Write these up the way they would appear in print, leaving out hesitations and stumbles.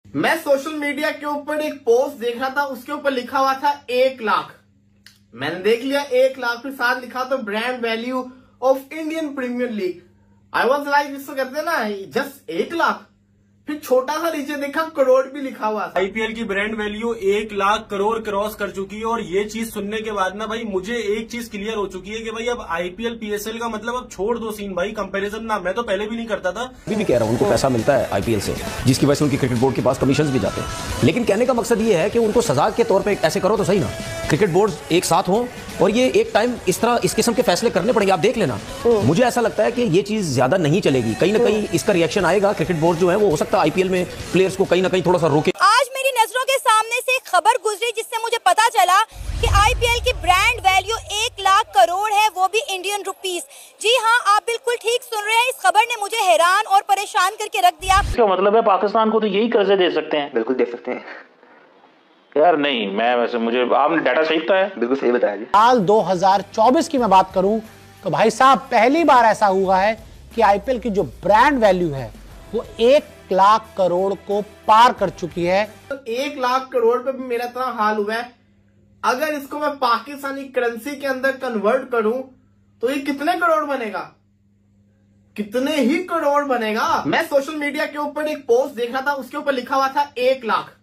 मैं social media के ऊपर एक पोस्ट देख रहा था, उसके ऊपर लिखा हुआ था 1 लाख। मैंने देख लिया 1 लाख के साथ लिखा तो brand value of Indian Premier League. I was like, इसको कहते हैं ना जस्ट 1 लाख। फिर छोटा सा नीचे देखा करोड़ भी लिखा हुआ था। आईपीएल की brand value 1 lakh crore cross कर चुकी है और ये चीज सुनने के बाद ना भाई मुझे एक चीज क्लियर हो चुकी है कि भाई अब आईपीएल पीएसएल का मतलब अब छोड़ दो सीन भाई, कंपैरिजन ना मैं तो पहले भी नहीं करता था। अभी भी कह रहा हूं उनको पैसा मिलता है आईपीएल से, जिसकी वजह से उनकी क्रिकेट बोर्ड के पास कमीशन भी जाते हैं। लेकिन कहने का मकसद ये है कि उनको सजा के तौर पर ऐसे करो तो सही ना, क्रिकेट बोर्ड एक साथ हो और ये एक टाइम इस तरह इस किस्म के फैसले करने पड़ेंगे। आप देख लेना, मुझे ऐसा लगता है कि ये चीज ज्यादा नहीं चलेगी, कहीं ना कहीं इसका रिएक्शन आएगा। क्रिकेट बोर्ड जो है वो हो सकता है आईपीएल में प्लेयर्स को कहीं ना कहीं थोड़ा सा रोके। आज मेरी नजरों के सामने से खबर गुजरी जिससे मुझे पता चला कि आईपीएल की ब्रांड वैल्यू 1 लाख करोड़ है, वो भी इंडियन रुपीस। जी हाँ, आप बिल्कुल ठीक सुन रहे हैं। इस खबर ने मुझे हैरान और परेशान करके रख दिया। इसका मतलब है पाकिस्तान को तो यही कर्जे दे सकते हैं? बिल्कुल दे सकते हैं यार। नहीं, मैं वैसे मुझे आपने डाटा सही बताया। बिल्कुल सही बताया जी। साल 2024 की मैं बात करूं तो भाई साहब पहली बार ऐसा हुआ है कि आईपीएल की जो ब्रांड वैल्यू है वो 1 लाख करोड़ को पार कर चुकी है। तो 1 लाख करोड़ पे भी मेरा इतना हाल हुआ है। अगर इसको मैं पाकिस्तानी करेंसी के अंदर कन्वर्ट करूं तो ये कितने करोड़ बनेगा? कितने ही करोड़ बनेगा। मैं सोशल मीडिया के ऊपर एक पोस्ट देख रहा था, उसके ऊपर लिखा हुआ था 1 लाख।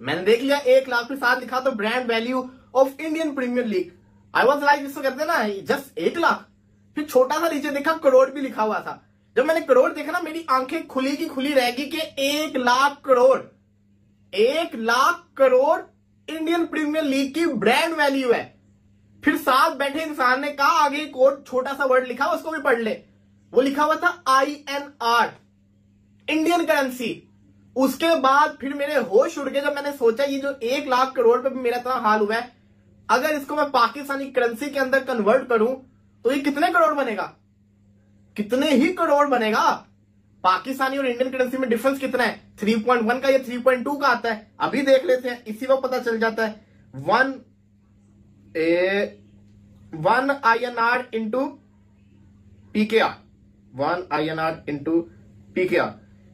मैंने देख लिया 1 लाख के साथ लिखा तो brand value of Indian Premier League. I was like, इसको कहते हैं ना जस्ट 1 लाख। फिर छोटा सा नीचे देखा करोड़ भी लिखा हुआ था। जब मैंने करोड़ देखा ना, मेरी आंखें खुली की खुली रहेगी कि 1 lakh crore, 1 lakh crore Indian Premier League की ब्रांड वैल्यू है। फिर साथ बैठे इंसान ने कहा आगे एक और छोटा सा वर्ड लिखा, उसको भी पढ़ ले। वो लिखा हुआ था INR, इंडियन करेंसी। उसके बाद फिर मेरे होश उड़ गए जब मैंने सोचा ये जो 1 लाख करोड़ पे मेरा इतना हाल हुआ है, अगर इसको मैं पाकिस्तानी करेंसी के अंदर कन्वर्ट करूं तो ये कितने करोड़ बनेगा? कितने ही करोड़ बनेगा। पाकिस्तानी और इंडियन करेंसी में डिफरेंस कितना है? 3.1 का या 3.2 का आता है। अभी देख लेते हैं, इसी को पता चल जाता है। 1 INR into PKR, 1 INR into PKR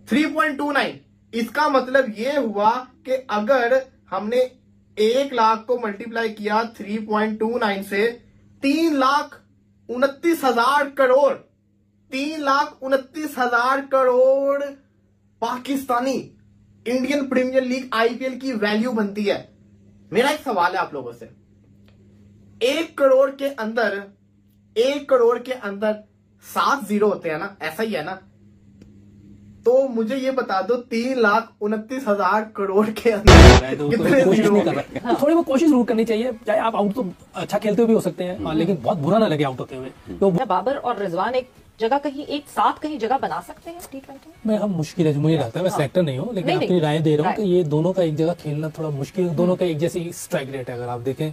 3.29। इसका मतलब ये हुआ कि अगर हमने 1 लाख को मल्टीप्लाई किया 3.29 से 3,29,000 crore, 3,29,000 crore Pakistani Indian Premier League IPL की वैल्यू बनती है। मेरा एक सवाल है आप लोगों से, 1 करोड़ के अंदर 7 जीरो होते हैं ना, ऐसा ही है ना? तो मुझे ये बता दो 3,29,000 करोड़ के अंदर कितने जीरो होंगे? थोड़ी बहुत कोशिश जरूर करनी चाहिए, चाहे आप आउट तो अच्छा खेलते हुए भी हो सकते हैं, लेकिन बहुत बुरा ना लगे आउट होते हुए। तो बाबर और रिजवान एक जगह कहीं एक साथ कहीं जगह बना सकते हैं T20 में? हम मुश्किल है, मुझे लगता है। मैं सेलेक्टर नहीं हूँ, लेकिन अपनी राय दे रहा हूँ कि ये दोनों का एक जगह खेलना थोड़ा मुश्किल। दोनों का एक जैसी स्ट्राइक रेट है, अगर आप देखें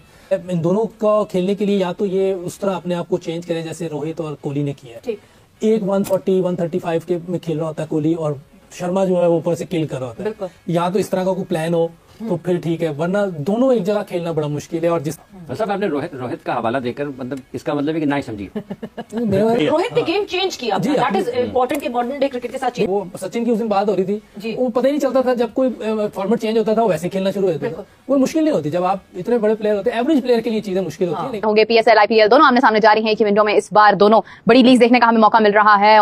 इन दोनों का खेलने के लिए या तो ये उस तरह अपने आप को चेंज करें जैसे रोहित और कोहली ने किया है। एक 140 135 के में खेल रहा होता है कोहली और शर्मा जो है वो ऊपर से किल कर रहा होता है। या तो इस तरह का कोई प्लान हो तो फिर ठीक है, वरना दोनों एक जगह खेलना बड़ा मुश्किल है। और जिस मतलब आपने रोहित का हवाला देकर मतलब इसका मतलब है कि ना ही समझी। रोहित ने गेम चेंज किया, दैट इज इंपॉर्टेंट कि मॉडर्न डे क्रिकेट के साथ चेंज। वो सचिन की उस दिन बात हो रही थी, वो पता ही नहीं चलता था जब कोई फॉर्मेट चेंज होता था वो वैसे खेलना शुरू होता था। वो मुश्किल नहीं होती जब आप इतने बड़े प्लेयर होते हैं, एवरेज प्लेयर के लिए चीजें मुश्किल होती है। होंगे पीएसएल आईपीएल दोनों आमने सामने जारी हैं कि विंडो में इस बार दोनों बड़ी लीग देखने का हमें मौका मिल रहा है।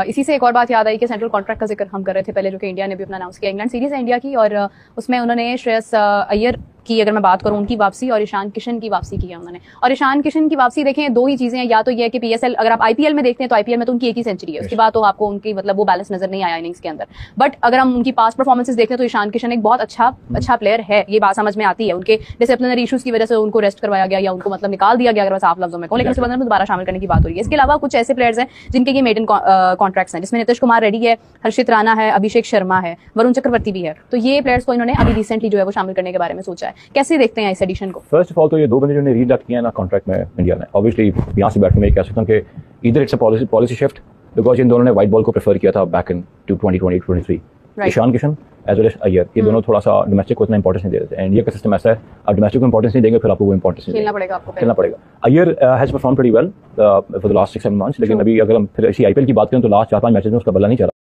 इसी से एक और बात याद आई कि सेंट्रल कॉन्ट्रैक्ट का जिक्र हम कर रहे थे पहले, जो कि इंडिया ने भी अपना अनाउंस किया। इंग्लैंड सीरीज है इंडिया की और उसमें उन्होंने श्रेयस अय्यर की, अगर मैं बात करूं, उनकी वापसी और ईशान किशन की वापसी की है उन्होंने। और ईशान किशन की वापसी देखें, दो ही चीजें हैं, या तो ये है कि पीएसएल अगर आप आईपीएल में देखते हैं तो आईपीएल में तो उनकी एक ही सेंचुरी है, उसके बाद तो आपको उनकी मतलब वो बैलेंस नजर नहीं आया इनिंग्स के अंदर। बट अगर हम उनकी पास्ट परफॉर्मेंसेस देखते हैं तो ईशान किशन एक बहुत अच्छा प्लेयर है, ये बात समझ में आती है। उनके डिसिप्लिनरी इश्यूज की वजह से उनको रेस्ट करवाया गया या उनको मतलब निकाल दिया गया, अगर मैं साफ लफ्जों में कहूं, लेकिन उसके बाद दोबारा शामिल करने की बात हो रही है। इसके अलावा कुछ ऐसे प्लेयर्स हैं जिनके ये मेडन कॉन्ट्रैक्ट्स हैं, जिसमें नीतीश कुमार रेड्डी है, हर्षित राणा है, अभिषेक शर्मा है, वरुण चक्रवर्ती भी है। तो ये प्लेयर्स को इन्होंने अभी रिसेंटली जो है वो शामिल करने के बारे में सोचा है। कैसे देखते हैं इस एडिशन को? फर्स्ट ऑफ ऑल तो ये 2 बंदे जो ने रीड किया ना कॉन्ट्रैक्ट में इंडिया ने, ऑब्वियसली यहाँ से बैठ के मैं कह सकता हूँ कि इधर it's a policy shift, because इन दोनों ने व्हाइट बॉल को प्रेफर किया था back in 2020-23। Ishan Kishan as well as Iyer, ये दोनों थोड़ा सा डोमेस्टिक को इतना इंपॉर्टेंस नहीं दे रहे थे। इंडिया का सिस्टम ऐसा है, आप डोमेस्टिक को इंपॉर्टेंस नहीं देंगे फिर आपको वो इंपॉर्टेंस खेलना पड़ेगा। Iyer has perform pretty well for the last 6-7 months, लेकिन अभी अगर हम फिर इसी आईपीएल की बात करें तो लास्ट 4-5 मैचेस में उसका बल्ला नहीं चला।